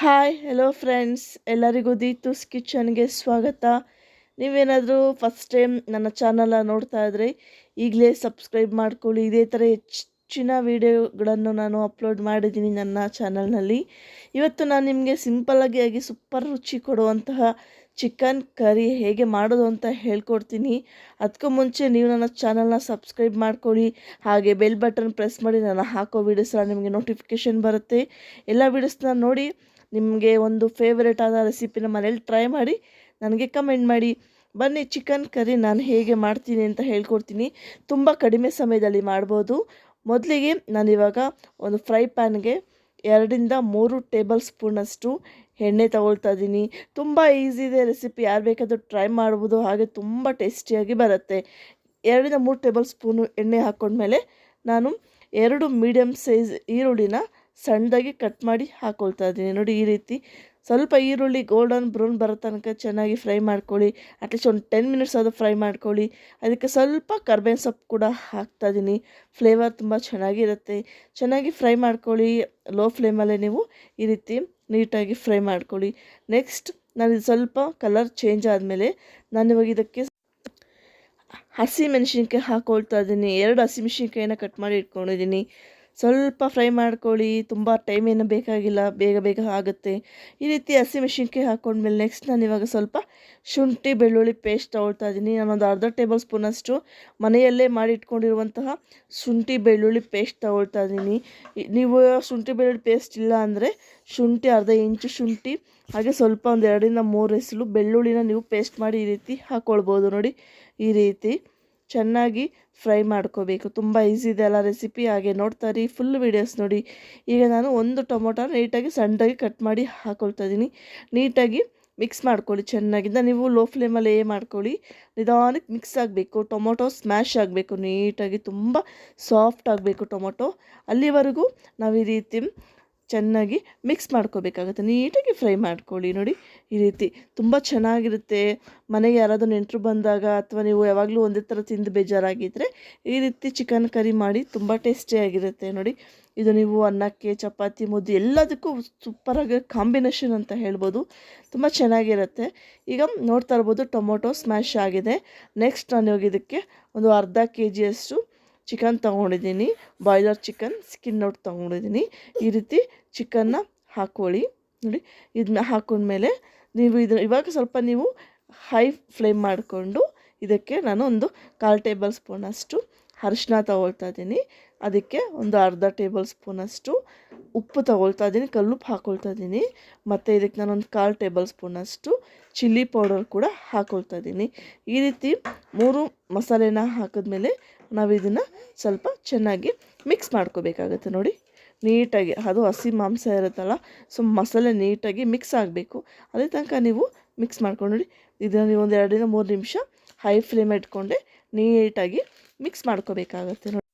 Hi hello friends, ಎಲ್ಲರಿಗೂ ದೀತೂಸ್ ಕಿಚನ್ಗೆ ಸ್ವಾಗತ. ನೀವೇನಾದರೂ ಫಸ್ಟ್ ಟೈಮ್ ನನ್ನ ಚಾನಲ್ ನೋಡ್ತಾ ಇದ್ರೆ ಈಗಲೇ ಸಬ್ಸ್ಕ್ರೈಬ್ ಮಾಡ್ಕೊಳ್ಳಿ. ಇದೇ ಥರ ಹೆಚ್ಚಿನ ವಿಡಿಯೋಗಳನ್ನು ನಾನು ಅಪ್ಲೋಡ್ ಮಾಡಿದ್ದೀನಿ ನನ್ನ ಚಾನಲ್ನಲ್ಲಿ. ಇವತ್ತು ನಾನು ನಿಮಗೆ ಸಿಂಪಲ್ಲಾಗಿ ಸೂಪರ್ ರುಚಿ ಕೊಡುವಂತಹ ಚಿಕನ್ ಕರಿ ಹೇಗೆ ಮಾಡೋದು ಅಂತ ಹೇಳ್ಕೊಡ್ತೀನಿ. ಅದಕ್ಕೂ ಮುಂಚೆ ನೀವು ನನ್ನ ಚಾನಲ್ನ ಸಬ್ಸ್ಕ್ರೈಬ್ ಮಾಡ್ಕೊಳ್ಳಿ, ಹಾಗೆ ಬೆಲ್ ಬಟನ್ ಪ್ರೆಸ್ ಮಾಡಿ ನಾನು ಹಾಕೋ ವೀಡಿಯೋಸ್ ನಿಮಗೆ ನೋಟಿಫಿಕೇಷನ್ ಬರುತ್ತೆ. ಎಲ್ಲ ವೀಡಿಯೋಸ್ನ ನೋಡಿ ನಿಮಗೆ ಒಂದು ಫೇವ್ರೇಟ್ ಆದ ರೆಸಿಪಿನ ಮನೇಲಿ ಟ್ರೈ ಮಾಡಿ ನನಗೆ ಕಮೆಂಟ್ ಮಾಡಿ. ಬನ್ನಿ, ಚಿಕನ್ ಕರಿ ನಾನು ಹೇಗೆ ಮಾಡ್ತೀನಿ ಅಂತ ಹೇಳ್ಕೊಡ್ತೀನಿ. ತುಂಬ ಕಡಿಮೆ ಸಮಯದಲ್ಲಿ ಮಾಡ್ಬೋದು. ಮೊದಲಿಗೆ ನಾನಿವಾಗ ಒಂದು ಫ್ರೈ ಪ್ಯಾನ್ಗೆ 2-3 ಟೇಬಲ್ ಸ್ಪೂನಷ್ಟು ಎಣ್ಣೆ ತಗೊಳ್ತಾ ಇದ್ದೀನಿ. ತುಂಬ ಈಸಿ ಇದೆ ರೆಸಿಪಿ, ಯಾರು ಬೇಕಾದರೂ ಟ್ರೈ ಮಾಡ್ಬೋದು, ಹಾಗೆ ತುಂಬ ಟೇಸ್ಟಿಯಾಗಿ ಬರುತ್ತೆ. 2-3 ಟೇಬಲ್ ಸ್ಪೂನು ಎಣ್ಣೆ ಹಾಕ್ಕೊಂಡ್ಮೇಲೆ ನಾನು 2 ಮೀಡಿಯಮ್ ಸೈಜ್ ಈರುಳ್ಳಿನ ಸಣ್ಣದಾಗಿ ಕಟ್ ಮಾಡಿ ಹಾಕ್ಕೊಳ್ತಾ ಇದ್ದೀನಿ. ನೋಡಿ, ಈ ರೀತಿ ಸ್ವಲ್ಪ ಈರುಳ್ಳಿ ಗೋಲ್ಡನ್ ಬ್ರೌನ್ ಬರೋ ತನಕ ಚೆನ್ನಾಗಿ ಫ್ರೈ ಮಾಡ್ಕೊಳ್ಳಿ. ಅಟ್ಲೀಸ್ಟ್ ಒಂದು 10 ಮಿನಿಟ್ಸ್ ಅದು ಫ್ರೈ ಮಾಡ್ಕೊಳ್ಳಿ. ಅದಕ್ಕೆ ಸ್ವಲ್ಪ ಕರ್ಬೇವಿನ ಸೊಪ್ಪು ಕೂಡ ಹಾಕ್ತಾಯಿದ್ದೀನಿ. ಫ್ಲೇವರ್ ತುಂಬ ಚೆನ್ನಾಗಿರುತ್ತೆ. ಚೆನ್ನಾಗಿ ಫ್ರೈ ಮಾಡ್ಕೊಳ್ಳಿ. ಲೋ ಫ್ಲೇಮಲ್ಲೇ ನೀವು ಈ ರೀತಿ ನೀಟಾಗಿ ಫ್ರೈ ಮಾಡ್ಕೊಳ್ಳಿ. ನೆಕ್ಸ್ಟ್ ನಾನು ಇದು ಸ್ವಲ್ಪ ಕಲರ್ ಚೇಂಜ್ ಆದಮೇಲೆ ನಾನಿವಾಗ ಇದಕ್ಕೆ ಹಸಿಮೆಣ್ಸಿನ್ಕಾಯಿ ಹಾಕ್ಕೊಳ್ತಾ ಇದ್ದೀನಿ. 2 ಹಸಿಮೆಣ್ಸಿನ್ಕಾಯಿನ ಕಟ್ ಮಾಡಿ ಇಟ್ಕೊಂಡಿದ್ದೀನಿ. ಸ್ವಲ್ಪ ಫ್ರೈ ಮಾಡ್ಕೊಳ್ಳಿ, ತುಂಬ ಟೈಮ್ ಏನು ಬೇಕಾಗಿಲ್ಲ, ಬೇಗ ಬೇಗ ಆಗುತ್ತೆ. ಈ ರೀತಿ ಹಸಿಮೆಣ್ಸಿನ್ಕಾಯಿ ಹಾಕ್ಕೊಂಡ್ಮೇಲೆ ನೆಕ್ಸ್ಟ್ ನಾನು ಇವಾಗ ಸ್ವಲ್ಪ ಶುಂಠಿ ಬೆಳ್ಳುಳ್ಳಿ ಪೇಸ್ಟ್ ತೊಗೊಳ್ತಾ ಇದ್ದೀನಿ. ನಾನೊಂದು ಅರ್ಧ ಟೇಬಲ್ ಸ್ಪೂನಷ್ಟು ಮನೆಯಲ್ಲೇ ಮಾಡಿ ಇಟ್ಕೊಂಡಿರುವಂತಹ ಶುಂಠಿ ಬೆಳ್ಳುಳ್ಳಿ ಪೇಸ್ಟ್ ತೊಗೊಳ್ತಾ ಇದ್ದೀನಿ. ನೀವು ಶುಂಠಿ ಬೆಳ್ಳುಳ್ಳಿ ಪೇಸ್ಟ್ ಇಲ್ಲ ಅಂದರೆ ಶುಂಠಿ ಅರ್ಧ ಇಂಚು ಶುಂಠಿ, ಹಾಗೆ ಸ್ವಲ್ಪ ಒಂದು 2-3 ಎಸಳು ಬೆಳ್ಳುಳ್ಳಿನ ನೀವು ಪೇಸ್ಟ್ ಮಾಡಿ ಈ ರೀತಿ ಹಾಕ್ಕೊಳ್ಬೋದು. ನೋಡಿ, ಈ ರೀತಿ ಚೆನ್ನಾಗಿ ಫ್ರೈ ಮಾಡ್ಕೋಬೇಕು. ತುಂಬ ಈಸಿ ಇದೆ ಅಲ್ಲ ರೆಸಿಪಿ, ಹಾಗೆ ನೋಡ್ತಾರೆ ಫುಲ್ ವೀಡಿಯೋಸ್ ನೋಡಿ. ಈಗ ನಾನು ಒಂದು ಟೊಮೊಟೊ ನೀಟಾಗಿ ಸಣ್ಣದಾಗಿ ಕಟ್ ಮಾಡಿ ಹಾಕ್ಕೊಳ್ತಾ ಇದ್ದೀನಿ. ನೀಟಾಗಿ ಮಿಕ್ಸ್ ಮಾಡ್ಕೊಳ್ಳಿ. ಚೆನ್ನಾಗಿಂದ ನೀವು ಲೋ ಫ್ಲೇಮಲ್ಲಿ ಮಾಡ್ಕೊಳ್ಳಿ. ನಿಧಾನಕ್ಕೆ ಮಿಕ್ಸ್ ಆಗಬೇಕು. ಟೊಮೊಟೊ ಸ್ಮ್ಯಾಶ್ ಆಗಬೇಕು, ನೀಟಾಗಿ ತುಂಬ ಸಾಫ್ಟ್ ಆಗಬೇಕು ಟೊಮೊಟೊ. ಅಲ್ಲಿವರೆಗೂ ನಾವು ಈ ರೀತಿ ಚೆನ್ನಾಗಿ ಮಿಕ್ಸ್ ಮಾಡ್ಕೋಬೇಕಾಗುತ್ತೆ. ನೀಟಾಗಿ ಫ್ರೈ ಮಾಡ್ಕೊಳ್ಳಿ. ನೋಡಿ, ಈ ರೀತಿ ತುಂಬ ಚೆನ್ನಾಗಿರುತ್ತೆ. ಮನೆಗೆ ಯಾರಾದರೂ ನೆಂಟರು ಬಂದಾಗ ಅಥವಾ ನೀವು ಯಾವಾಗಲೂ ಒಂದೇ ಥರ ತಿಂದು ಬೇಜಾರಾಗಿದ್ದರೆ ಈ ರೀತಿ ಚಿಕನ್ ಕರಿ ಮಾಡಿ, ತುಂಬ ಟೇಸ್ಟಿಯಾಗಿರುತ್ತೆ. ನೋಡಿ, ಇದು ನೀವು ಅನ್ನಕ್ಕೆ, ಚಪಾತಿ, ಮುದ್ದೆ ಎಲ್ಲದಕ್ಕೂ ಸೂಪರಾಗಿ ಕಾಂಬಿನೇಷನ್ ಅಂತ ಹೇಳ್ಬೋದು. ತುಂಬ ಚೆನ್ನಾಗಿರುತ್ತೆ. ಈಗ ನೋಡ್ತಾ ಇರ್ಬೋದು ಟೊಮೊಟೊ ಸ್ಮ್ಯಾಶ್ ಆಗಿದೆ. ನೆಕ್ಸ್ಟ್ ನಾನು ಇವಾಗ ಇದಕ್ಕೆ ಒಂದು ಅರ್ಧ kg ಚಿಕನ್ ತೊಗೊಂಡಿದ್ದೀನಿ. ಬಾಯ್ಲರ್ ಚಿಕನ್ ಸ್ಕಿನ್ ಔಟ್ ತೊಗೊಂಡಿದ್ದೀನಿ. ಈ ರೀತಿ ಚಿಕನ್ನ ಹಾಕ್ಕೊಳ್ಳಿ. ನೋಡಿ, ಇದನ್ನ ಹಾಕ್ಕೊಂಡ್ಮೇಲೆ ನೀವು ಇವಾಗ ಸ್ವಲ್ಪ ನೀವು ಹೈ ಫ್ಲೇಮ್ ಮಾಡಿಕೊಂಡು ಇದಕ್ಕೆ ನಾನು ಒಂದು 1/4 ಟೇಬಲ್ ಸ್ಪೂನಷ್ಟು ಅರಿಶಿನ ತೊಗೊಳ್ತಾ ಇದ್ದೀನಿ. ಅದಕ್ಕೆ ಒಂದು ಅರ್ಧ ಟೇಬಲ್ ಸ್ಪೂನಷ್ಟು ಉಪ್ಪು ತೊಗೊಳ್ತಾ ಇದ್ದೀನಿ, ಕಲ್ಲುಪ್ಪು ಹಾಕ್ಕೊಳ್ತಾ ಇದ್ದೀನಿ. ಮತ್ತು ಇದಕ್ಕೆ ನಾನೊಂದು 1/4 ಟೇಬಲ್ ಸ್ಪೂನಷ್ಟು ಚಿಲ್ಲಿ ಪೌಡರ್ ಕೂಡ ಹಾಕ್ಕೊಳ್ತಾ ಇದ್ದೀನಿ. ಈ ರೀತಿ 3 ಮಸಾಲೆನ ಹಾಕಿದ್ಮೇಲೆ ನಾವು ಇದನ್ನು ಸ್ವಲ್ಪ ಚೆನ್ನಾಗಿ ಮಿಕ್ಸ್ ಮಾಡ್ಕೋಬೇಕಾಗುತ್ತೆ. ನೋಡಿ, ನೀಟಾಗಿ ಅದು ಹಸಿ ಮಾಂಸ ಇರುತ್ತಲ್ಲ, ಸೊ ಮಸಾಲೆ ನೀಟಾಗಿ ಮಿಕ್ಸ್ ಆಗಬೇಕು. ಅದೇ ತನಕ ನೀವು ಮಿಕ್ಸ್ ಮಾಡ್ಕೊಂಡು ನೋಡಿ. ಇದನ್ನು ನೀವು ಒಂದು 2-3 ನಿಮಿಷ ಹೈ ಫ್ಲೇಮ್ ಇಟ್ಕೊಂಡೆ ನೀಟಾಗಿ ಮಿಕ್ಸ್ ಮಾಡ್ಕೋಬೇಕಾಗತ್ತೆ. ನೋಡಿ,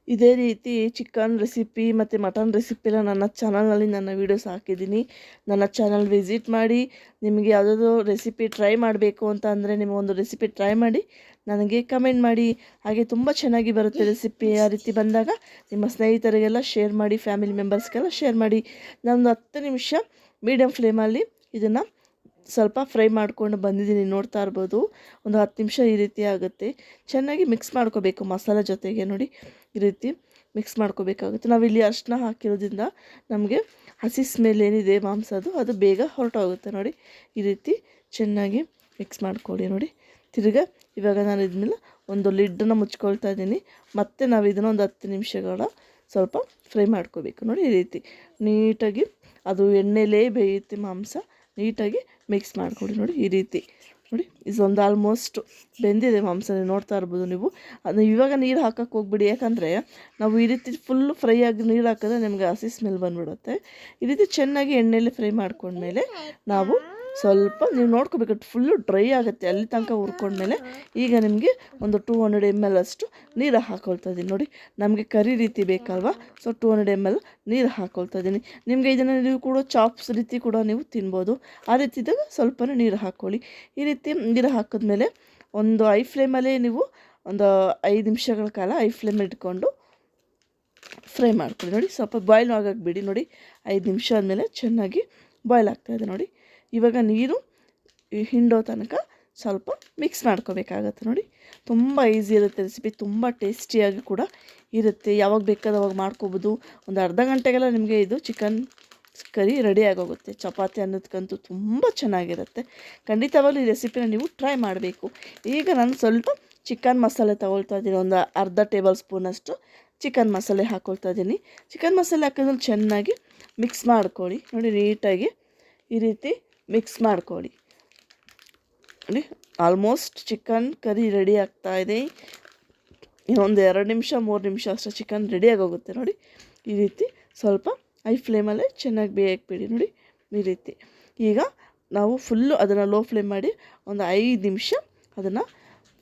ಇದೇ ರೀತಿ ಚಿಕನ್ ರೆಸಿಪಿ ಮತ್ತು ಮಟನ್ ರೆಸಿಪಿ ಎಲ್ಲ ನನ್ನ ಚಾನಲ್ನಲ್ಲಿ ನನ್ನ ವೀಡಿಯೋಸ್ ಹಾಕಿದ್ದೀನಿ. ನನ್ನ ಚಾನಲ್ ವಿಸಿಟ್ ಮಾಡಿ. ನಿಮಗೆ ಯಾವುದಾದ್ರು ರೆಸಿಪಿ ಟ್ರೈ ಮಾಡಬೇಕು ಅಂತ ಅಂದರೆ ನಿಮಗೊಂದು ರೆಸಿಪಿ ಟ್ರೈ ಮಾಡಿ ನನಗೆ ಕಮೆಂಟ್ ಮಾಡಿ. ಹಾಗೆ ತುಂಬ ಚೆನ್ನಾಗಿ ಬರುತ್ತೆ ರೆಸಿಪಿ. ಆ ರೀತಿ ಬಂದಾಗ ನಿಮ್ಮ ಸ್ನೇಹಿತರಿಗೆಲ್ಲ ಶೇರ್ ಮಾಡಿ, ಫ್ಯಾಮಿಲಿ ಮೆಂಬರ್ಸ್ಗೆಲ್ಲ ಶೇರ್ ಮಾಡಿ. ನಾನೊಂದು 10 ನಿಮಿಷ ಮೀಡಿಯಮ್ ಫ್ಲೇಮಲ್ಲಿ ಇದನ್ನು ಸ್ವಲ್ಪ ಫ್ರೈ ಮಾಡ್ಕೊಂಡು ಬಂದಿದ್ದೀನಿ. ನೋಡ್ತಾ ಇರ್ಬೋದು, ಒಂದು 10 ನಿಮಿಷ ಈ ರೀತಿ ಆಗುತ್ತೆ. ಚೆನ್ನಾಗಿ ಮಿಕ್ಸ್ ಮಾಡ್ಕೋಬೇಕು ಮಸಾಲೆ ಜೊತೆಗೆ. ನೋಡಿ, ಈ ರೀತಿ ಮಿಕ್ಸ್ ಮಾಡ್ಕೋಬೇಕಾಗುತ್ತೆ. ನಾವಿಲ್ಲಿ ಅರಿಶಿನ ಹಾಕಿರೋದ್ರಿಂದ ನಮಗೆ ಹಸಿ ಸ್ಮೆಲ್ ಏನಿದೆ ಮಾಂಸದ್ದು ಅದು ಬೇಗ ಹೊರಟೋಗುತ್ತೆ. ನೋಡಿ, ಈ ರೀತಿ ಚೆನ್ನಾಗಿ ಮಿಕ್ಸ್ ಮಾಡ್ಕೊಳ್ಳಿ. ನೋಡಿ, ತಿರ್ಗಾ ಇವಾಗ ನಾನು ಇದನ್ನೆಲ್ಲ ಒಂದು ಲಿಡ್ಡನ್ನು ಮುಚ್ಕೊಳ್ತಾ ಇದ್ದೀನಿ. ಮತ್ತು ನಾವು ಇದನ್ನು ಒಂದು 10 ನಿಮಿಷಗಳ ಸ್ವಲ್ಪ ಫ್ರೈ ಮಾಡ್ಕೋಬೇಕು. ನೋಡಿ, ಈ ರೀತಿ ನೀಟಾಗಿ ಅದು ಎಣ್ಣೆಲೇ ಬೇಯುತ್ತೆ ಮಾಂಸ. ನೀಟಾಗಿ ಮಿಕ್ಸ್ ಮಾಡ್ಕೊಳ್ಳಿ. ನೋಡಿ, ಈ ರೀತಿ ನೋಡಿ, ಇದೊಂದು ಆಲ್ಮೋಸ್ಟ್ ಬೆಂದಿದೆ ಮಾಂಸ, ನೀವು ನೋಡ್ತಾ ಇರ್ಬೋದು. ನೀವು ಅದು ಇವಾಗ ನೀರು ಹಾಕೋಕ್ಕೆ ಹೋಗ್ಬಿಡಿ, ಯಾಕಂದರೆ ನಾವು ಈ ರೀತಿ ಫುಲ್ ಫ್ರೈ ಆಗಿ ನೀರು ಹಾಕಿದ್ರೆ ನಿಮಗೆ ಹಸಿ ಸ್ಮೆಲ್ ಬಂದುಬಿಡುತ್ತೆ. ಈ ರೀತಿ ಚೆನ್ನಾಗಿ ಎಣ್ಣೆಯಲ್ಲಿ ಫ್ರೈ ಮಾಡ್ಕೊಂಡ್ಮೇಲೆ ನಾವು ಸ್ವಲ್ಪ ನೀವು ನೋಡ್ಕೋಬೇಕು, ಫುಲ್ಲು ಡ್ರೈ ಆಗುತ್ತೆ ಅಲ್ಲಿ ತನಕ ಹುರ್ಕೊಂಡ್ಮೇಲೆ ಈಗ ನಿಮಗೆ ಒಂದು 200 ml ಅಷ್ಟು ನೀರು ಹಾಕ್ಕೊಳ್ತಾ ಇದ್ದೀನಿ. ನೋಡಿ, ನಮಗೆ ಕರಿ ರೀತಿ ಬೇಕಲ್ವಾ, ಸೊ 200 ml ನೀರು ಹಾಕ್ಕೊಳ್ತಾ ಇದ್ದೀನಿ. ನಿಮಗೆ ಇದನ್ನು ನೀವು ಕೂಡ ಚಾಪ್ಸ್ ರೀತಿ ಕೂಡ ನೀವು ತಿನ್ಬೋದು. ಆ ರೀತಿ ಇದ್ದಾಗ ಸ್ವಲ್ಪನೇ ನೀರು ಹಾಕ್ಕೊಳ್ಳಿ. ಈ ರೀತಿ ನೀರು ಹಾಕಿದ್ಮೇಲೆ ಒಂದು ಐ ಫ್ಲೇಮಲ್ಲೇ ನೀವು ಒಂದು 5 ನಿಮಿಷಗಳ ಕಾಲ ಐ ಫ್ಲೇಮ್ ಇಟ್ಕೊಂಡು ಫ್ರೈ ಮಾಡ್ಕೊಳ್ಳಿ. ನೋಡಿ, ಸ್ವಲ್ಪ ಬಾಯ್ಲ್ ಆಗೋಕ್ಕೆ ಬಿಡಿ. ನೋಡಿ, 5 ನಿಮಿಷ ಆದಮೇಲೆ ಚೆನ್ನಾಗಿ ಬಾಯ್ಲ್ ಆಗ್ತಾಯಿದೆ ನೋಡಿ. ಇವಾಗ ನೀರು ಹಿಂಡೋ ತನಕ ಸ್ವಲ್ಪ ಮಿಕ್ಸ್ ಮಾಡ್ಕೋಬೇಕಾಗತ್ತೆ ನೋಡಿ. ತುಂಬ ಈಸಿ ಇರುತ್ತೆ ರೆಸಿಪಿ, ತುಂಬ ಟೇಸ್ಟಿಯಾಗಿ ಕೂಡ ಇರುತ್ತೆ. ಯಾವಾಗ ಬೇಕಾದ್ರೆ ಅವಾಗ ಮಾಡ್ಕೋಬೋದು. ಒಂದು ಅರ್ಧ ಗಂಟೆಗೆಲ್ಲ ನಿಮಗೆ ಇದು ಚಿಕನ್ ಕರಿ ರೆಡಿ ಆಗೋಗುತ್ತೆ. ಚಪಾತಿ ಅನ್ನೋದಕ್ಕಂತೂ ತುಂಬ ಚೆನ್ನಾಗಿರುತ್ತೆ. ಖಂಡಿತವಾಗ್ಲೂ ಈ ರೆಸಿಪಿನ ನೀವು ಟ್ರೈ ಮಾಡಬೇಕು. ಈಗ ನಾನು ಸ್ವಲ್ಪ ಚಿಕನ್ ಮಸಾಲೆ ತೊಗೊಳ್ತಾ ಇದ್ದೀನಿ. ಒಂದು ಅರ್ಧ ಟೇಬಲ್ ಸ್ಪೂನಷ್ಟು ಚಿಕನ್ ಮಸಾಲೆ ಹಾಕ್ಕೊಳ್ತಾ ಇದ್ದೀನಿ. ಚಿಕನ್ ಮಸಾಲೆ ಹಾಕಿದ್ಮೇಲೆ ಚೆನ್ನಾಗಿ ಮಿಕ್ಸ್ ಮಾಡ್ಕೊಳ್ಳಿ ನೋಡಿ. ನೀಟಾಗಿ ಈ ರೀತಿ ಮಿಕ್ಸ್ ಮಾಡ್ಕೊಳ್ಳಿ ನೋಡಿ. ಆಲ್ಮೋಸ್ಟ್ ಚಿಕನ್ ಕರಿ ರೆಡಿ ಆಗ್ತಾಯಿದೆ. ಇನ್ನೊಂದು 2 ನಿಮಿಷ 3 ನಿಮಿಷ ಅಷ್ಟೇ ಚಿಕನ್ ರೆಡಿಯಾಗೋಗುತ್ತೆ ನೋಡಿ. ಈ ರೀತಿ ಸ್ವಲ್ಪ ಹೈ ಫ್ಲೇಮಲ್ಲೇ ಚೆನ್ನಾಗಿ ಬೇಯಕ್ಕೆ ಬಿಡಿ ನೋಡಿ. ಈ ರೀತಿ ಈಗ ನಾವು ಫುಲ್ಲು ಅದನ್ನು ಲೋ ಫ್ಲೇಮ್ ಮಾಡಿ ಒಂದು 5 ನಿಮಿಷ ಅದನ್ನು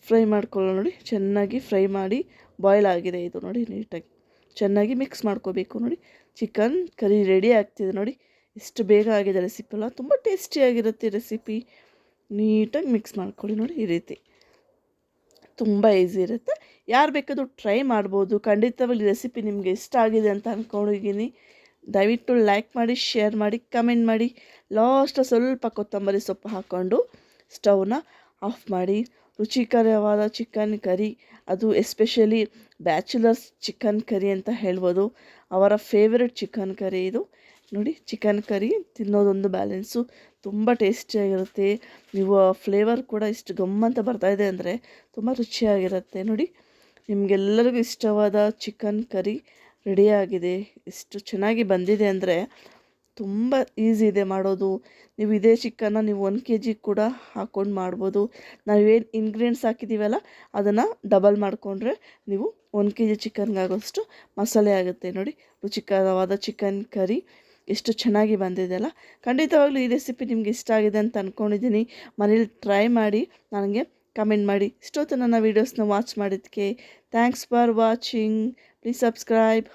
ಫ್ರೈ ಮಾಡ್ಕೊಳ್ಳೋಣ ನೋಡಿ. ಚೆನ್ನಾಗಿ ಫ್ರೈ ಮಾಡಿ ಬಾಯ್ಲ್ ಆಗಿದೆ ಇದು ನೋಡಿ. ನೀಟಾಗಿ ಚೆನ್ನಾಗಿ ಮಿಕ್ಸ್ ಮಾಡ್ಕೋಬೇಕು ನೋಡಿ. ಚಿಕನ್ ಕರಿ ರೆಡಿ ಆಗ್ತಿದೆ ನೋಡಿ. ಎಷ್ಟು ಬೇಗ ಆಗಿದೆ ರೆಸಿಪಿ ಅಲ್ಲ, ತುಂಬ ಟೇಸ್ಟಿಯಾಗಿರುತ್ತೆ ರೆಸಿಪಿ. ನೀಟಾಗಿ ಮಿಕ್ಸ್ ಮಾಡ್ಕೊಳ್ಳಿ ನೋಡಿ. ಈ ರೀತಿ ತುಂಬ ಈಸಿ ಇರುತ್ತೆ. ಯಾರು ಬೇಕಾದರೂ ಟ್ರೈ ಮಾಡ್ಬೋದು. ಖಂಡಿತವಾಗ್ಲೂ ಈ ರೆಸಿಪಿ ನಿಮಗೆ ಇಷ್ಟ ಆಗಿದೆ ಅಂತ ಅಂದ್ಕೊಂಡಿದ್ದೀನಿ. ದಯವಿಟ್ಟು ಲೈಕ್ ಮಾಡಿ, ಶೇರ್ ಮಾಡಿ, ಕಮೆಂಟ್ ಮಾಡಿ. ಲಾಸ್ಟ್ ಸ್ವಲ್ಪ ಕೊತ್ತಂಬರಿ ಸೊಪ್ಪು ಹಾಕ್ಕೊಂಡು ಸ್ಟವ್ನ ಆಫ್ ಮಾಡಿ. ರುಚಿಕರವಾದ ಚಿಕನ್ ಕರಿ, ಅದು ಎಸ್ಪೆಷಲಿ ಬ್ಯಾಚುಲರ್ಸ್ ಚಿಕನ್ ಕರಿ ಅಂತ ಹೇಳ್ಬೋದು. ಅವರ ಫೇವ್ರೆಟ್ ಚಿಕನ್ ಕರಿ ಇದು ನೋಡಿ. ಚಿಕನ್ ಕರಿ ತಿನ್ನೋದೊಂದು ಬ್ಯಾಲೆನ್ಸು, ತುಂಬ ಟೇಸ್ಟಿಯಾಗಿರುತ್ತೆ. ನೀವು ಫ್ಲೇವರ್ ಕೂಡ ಇಷ್ಟು ಗಮ್ಮಂತ ಬರ್ತಾಯಿದೆ ಅಂದರೆ ತುಂಬ ರುಚಿಯಾಗಿರುತ್ತೆ ನೋಡಿ. ನಿಮಗೆಲ್ಲರಿಗೂ ಇಷ್ಟವಾದ ಚಿಕನ್ ಕರಿ ರೆಡಿಯಾಗಿದೆ. ಎಷ್ಟು ಚೆನ್ನಾಗಿ ಬಂದಿದೆ ಅಂದರೆ ತುಂಬ ಈಸಿ ಇದೆ ಮಾಡೋದು. ನೀವು ಇದೇ ಚಿಕನ್ನ ನೀವು 1 kg ಕೂಡ ಹಾಕ್ಕೊಂಡು ಮಾಡ್ಬೋದು. ನಾವೇನು ಇಂಗ್ರೀಡಿಯೆಂಟ್ಸ್ ಹಾಕಿದ್ದೀವಲ್ಲ ಅದನ್ನು ಡಬಲ್ ಮಾಡಿಕೊಂಡ್ರೆ ನೀವು 1 kg ಚಿಕನ್ಗಾಗೋಷ್ಟು ಮಸಾಲೆ ಆಗುತ್ತೆ ನೋಡಿ. ರುಚಿಕರವಾದ ಚಿಕನ್ ಕರಿ ಎಷ್ಟು ಚೆನ್ನಾಗಿ ಬಂದಿದೆ ಅಲ್ಲ. ಖಂಡಿತವಾಗ್ಲೂ ಈ ರೆಸಿಪಿ ನಿಮ್ಗೆ ಇಷ್ಟ ಆಗಿದೆ ಅಂತ ಅಂದ್ಕೊಂಡಿದ್ದೀನಿ. ಮನೇಲಿ ಟ್ರೈ ಮಾಡಿ ನನಗೆ ಕಮೆಂಟ್ ಮಾಡಿ. ಇಷ್ಟೊತ್ತು ನನ್ನ ವೀಡಿಯೋಸ್ನ ವಾಚ್ ಮಾಡಿದ್ದಕ್ಕೆ thanks for watching. Please subscribe.